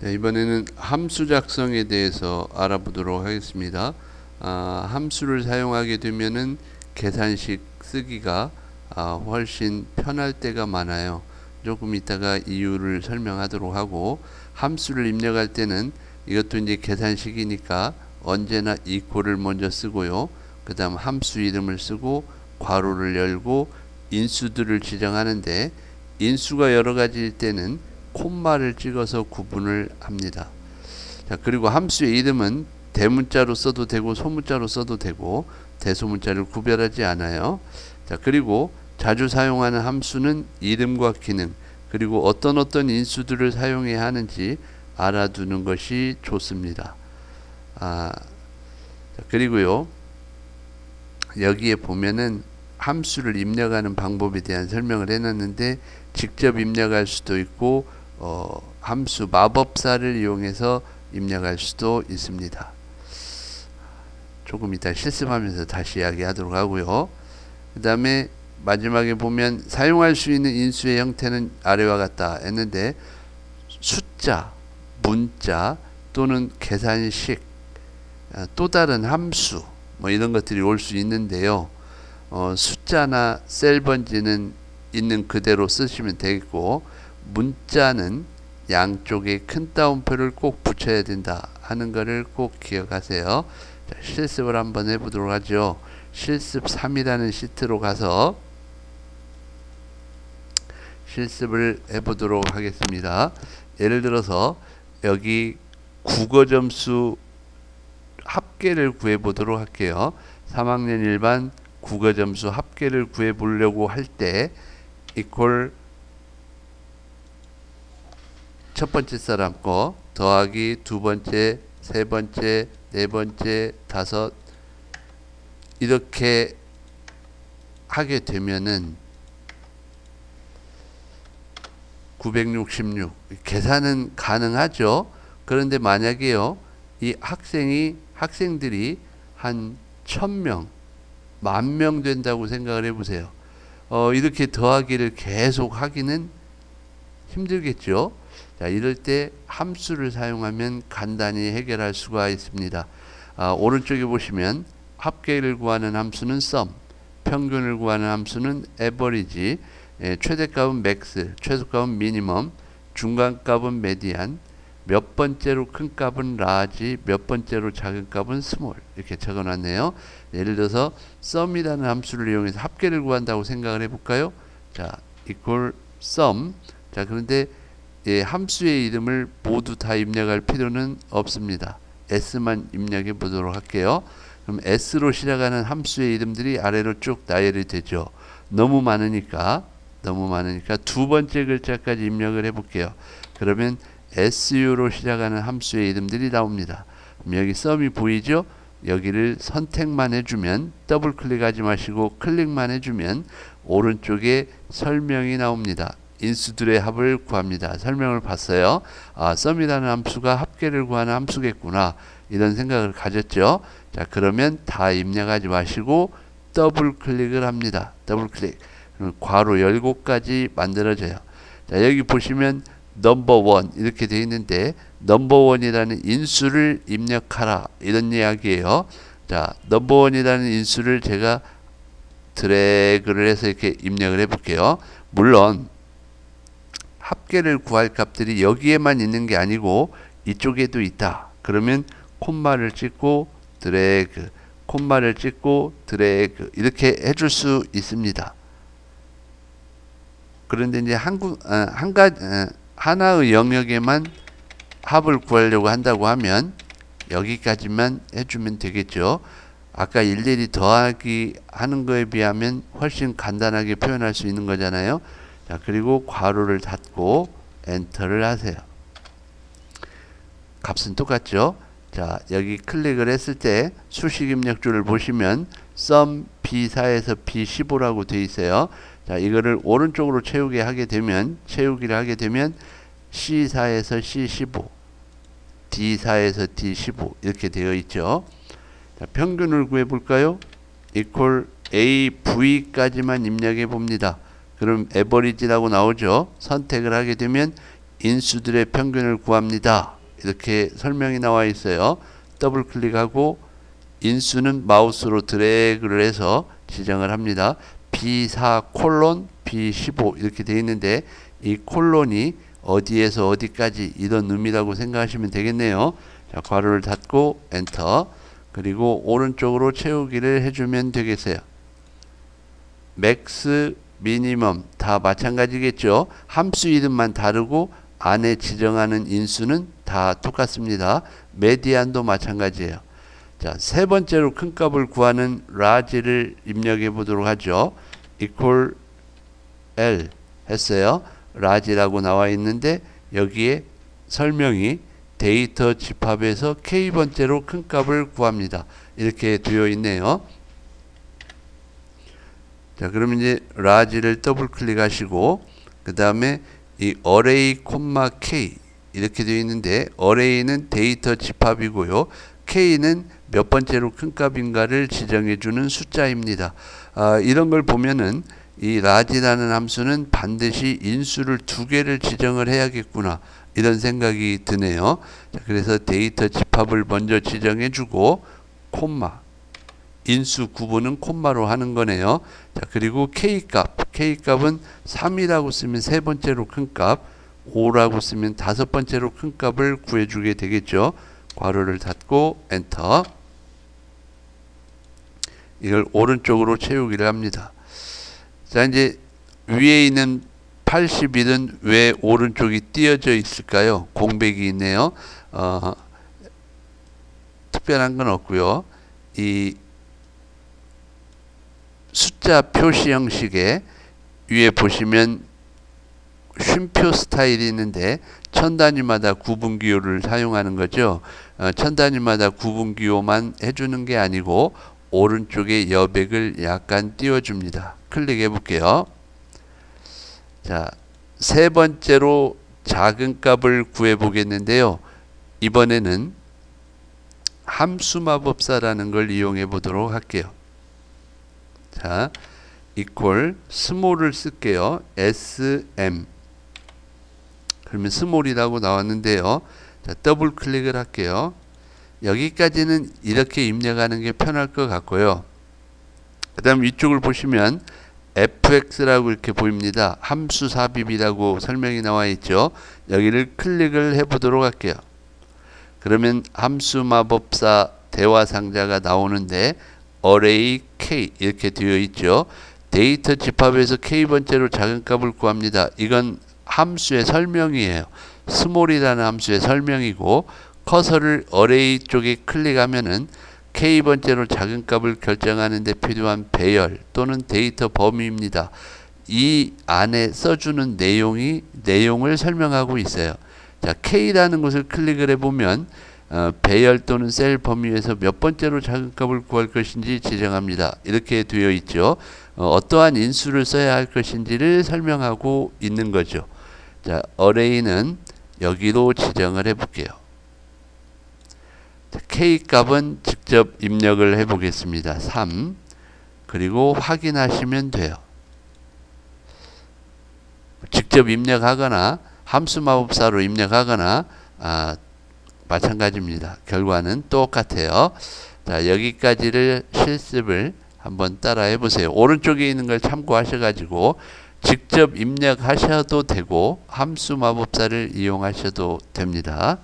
네, 이번에는 함수 작성에 대해서 알아보도록 하겠습니다. 함수를 사용하게 되면은 계산식 쓰기가 훨씬 편할 때가 많아요. 조금 이따가 이유를 설명하도록 하고, 함수를 입력할 때는 이것도 이제 계산식이니까 언제나 이퀄을 먼저 쓰고요. 그 다음 함수 이름을 쓰고 괄호를 열고 인수들을 지정하는데, 인수가 여러 가지일 때는 콤마를 찍어서 구분을 합니다. 자, 그리고 함수의 이름은 대문자로 써도 되고 소문자로 써도 되고 대소문자를 구별하지 않아요. 자, 그리고 자주 사용하는 함수는 이름과 기능, 그리고 어떤 인수들을 사용해야 하는지 알아두는 것이 좋습니다. 자, 그리고요, 여기에 보면은 함수를 입력하는 방법에 대한 설명을 해놨는데, 직접 입력할 수도 있고 함수 마법사를 이용해서 입력할 수도 있습니다. 조금 이따 실습하면서 다시 이야기하도록 하고요. 그 다음에 마지막에 보면 사용할 수 있는 인수의 형태는 아래와 같다 했는데, 숫자, 문자 또는 계산식, 또 다른 함수 뭐 이런 것들이 올 수 있는데요. 숫자나 셀 번지는 있는 그대로 쓰시면 되겠고, 문자는 양쪽에 큰 따옴표를 꼭 붙여야 된다 하는 것을 꼭 기억하세요. 자, 실습을 한번 해보도록 하죠. 실습 3이라는 시트로 가서 실습을 해보도록 하겠습니다. 예를 들어서 여기 국어 점수 합계를 구해 보도록 할게요. 3학년 일반 국어 점수 합계를 구해 보려고 할 때 이퀄 첫 번째 사람 거 더하기 두 번째, 세 번째, 네 번째, 다섯, 이렇게 하게 되면은 966 계산은 가능하죠. 그런데 만약에요, 이 학생들이 한 1000명, 10,000명 된다고 생각을 해보세요. 이렇게 더하기를 계속 하기는 힘들겠죠. 자, 이럴 때 함수를 사용하면 간단히 해결할 수가 있습니다. 오른쪽에 보시면 합계를 구하는 함수는 sum, 평균을 구하는 함수는 average, 최대값은 max, 최소값은 minimum, 중간값은 median, 몇 번째로 큰 값은 large, 몇 번째로 작은 값은 small, 이렇게 적어놨네요. 예를 들어서 sum이라는 함수를 이용해서 합계를 구한다고 생각을 해볼까요? 자, equal sum. 자, 그런데 함수의 이름을 모두 다 입력할 필요는 없습니다. s만 입력해 보도록 할게요. 그럼 s로 시작하는 함수의 이름들이 아래로 쭉 나열이 되죠. 너무 많으니까 두 번째 글자까지 입력을 해 볼게요. 그러면 su로 시작하는 함수의 이름들이 나옵니다. 그럼 여기 sum이 보이죠? 여기를 선택만 해주면, 더블 클릭하지 마시고 클릭만 해주면 오른쪽에 설명이 나옵니다. 인수들의 합을 구합니다. 설명을 봤어요. sum이라는 함수가 합계를 구하는 함수겠구나, 이런 생각을 가졌죠. 자, 그러면 다 입력하지 마시고 더블 클릭을 합니다. 더블 클릭. 그럼 괄호 열고까지 만들어져요. 자, 여기 보시면 넘버 1 이렇게 되어 있는데, 넘버 1이라는 인수를 입력하라, 이런 이야기예요. 자, 넘버 1이라는 인수를 제가 드래그를 해서 이렇게 입력을 해 볼게요. 물론 합계를 구할 값들이 여기에만 있는 게 아니고 이쪽에도 있다. 그러면 콤마를 찍고 드래그, 콤마를 찍고 드래그, 이렇게 해줄 수 있습니다. 그런데 이제 하나의 영역에만 합을 구하려고 한다고 하면 여기까지만 해주면 되겠죠. 아까 일일이 더하기 하는 거에 비하면 훨씬 간단하게 표현할 수 있는 거잖아요. 자, 그리고 괄호를 닫고 엔터를 하세요. 값은 똑같죠. 자, 여기 클릭을 했을 때 수식 입력줄을 보시면 sum B4에서 B15라고 되어 있어요. 자, 이거를 오른쪽으로 채우기를 하게 되면 C4에서 C15, D4에서 D15 이렇게 되어 있죠. 자, 평균을 구해 볼까요? equal AV까지만 입력해 봅니다. 그럼 average라고 나오죠. 선택을 하게 되면 인수들의 평균을 구합니다. 이렇게 설명이 나와 있어요. 더블 클릭하고 인수는 마우스로 드래그를 해서 지정을 합니다. B4 콜론 B15 이렇게 되어 있는데 이 콜론이 어디에서 어디까지 이런 의미라고 생각하시면 되겠네요. 자, 괄호를 닫고 엔터. 그리고 오른쪽으로 채우기를 해주면 되겠어요. 맥스, 미니멈 다 마찬가지겠죠. 함수 이름만 다르고 안에 지정하는 인수는 다 똑같습니다. 메디안도 마찬가지예요. 자, 세 번째로 큰 값을 구하는 large를 입력해 보도록 하죠. equal L 했어요. large라고 나와 있는데 여기에 설명이 데이터 집합에서 K번째로 큰 값을 구합니다. 이렇게 되어 있네요. 자, 그러면 이제 large를 더블 클릭하시고 그 다음에 이 array, K 이렇게 되어 있는데 array는 데이터 집합이고요. K는 몇 번째로 큰 값인가를 지정해 주는 숫자입니다. 이런 걸 보면은 이 large라는 함수는 반드시 인수를 두 개를 지정을 해야겠구나 이런 생각이 드네요. 자, 그래서 데이터 집합을 먼저 지정해 주고 콤마 인수 구분은 콤마로 하는 거네요. 자, 그리고 K값은 3이라고 쓰면 세 번째로 큰 값, 5라고 쓰면 다섯 번째로 큰 값을 구해주게 되겠죠. 괄호를 닫고 엔터. 이걸 오른쪽으로 채우기를 합니다. 자, 이제 위에 있는 81은 왜 오른쪽이 띄어져 있을까요? 공백이 있네요. 특별한 건 없고요. 이 숫자 표시 형식에 위에 보시면 쉼표 스타일이 있는데 천 단위마다 구분기호를 사용하는 거죠. 천 단위마다 구분기호만 해주는 게 아니고 오른쪽에 여백을 약간 띄워줍니다. 클릭해 볼게요. 자, 세 번째로 작은 값을 구해 보겠는데요. 이번에는 함수 마법사라는 걸 이용해 보도록 할게요. 자, equal 스몰을 쓸게요. SM. 그러면 스몰이라고 나왔는데요. 자, 더블 클릭을 할게요. 여기까지는 이렇게 입력하는 게 편할 것 같고요. 그 다음 위쪽을 보시면 fx라고 이렇게 보입니다. 함수 삽입이라고 설명이 나와 있죠. 여기를 클릭을 해 보도록 할게요. 그러면 함수 마법사 대화 상자가 나오는데 array k 이렇게 되어 있죠. 데이터 집합에서 k번째로 작은 값을 구합니다. 이건 함수의 설명이에요. 스몰이라는 함수의 설명이고 커서를 array 쪽에 클릭하면은 k번째로 작은 값을 결정하는 데 필요한 배열 또는 데이터 범위입니다. 이 안에 써주는 내용을 설명하고 있어요. 자, k라는 것을 클릭을 해보면 배열 또는 셀 범위에서 몇 번째로 작은 값을 구할 것인지 지정합니다. 이렇게 되어 있죠. 어떠한 인수를 써야 할 것인지를 설명하고 있는 거죠. 자, array는 여기로 지정을 해볼게요. K 값은 직접 입력을 해보겠습니다. 3. 그리고 확인하시면 돼요. 직접 입력하거나 함수 마법사로 입력하거나 마찬가지입니다. 결과는 똑같아요. 자, 여기까지를 실습을 한번 따라 해보세요. 오른쪽에 있는 걸 참고하셔가지고 직접 입력하셔도 되고 함수 마법사를 이용하셔도 됩니다.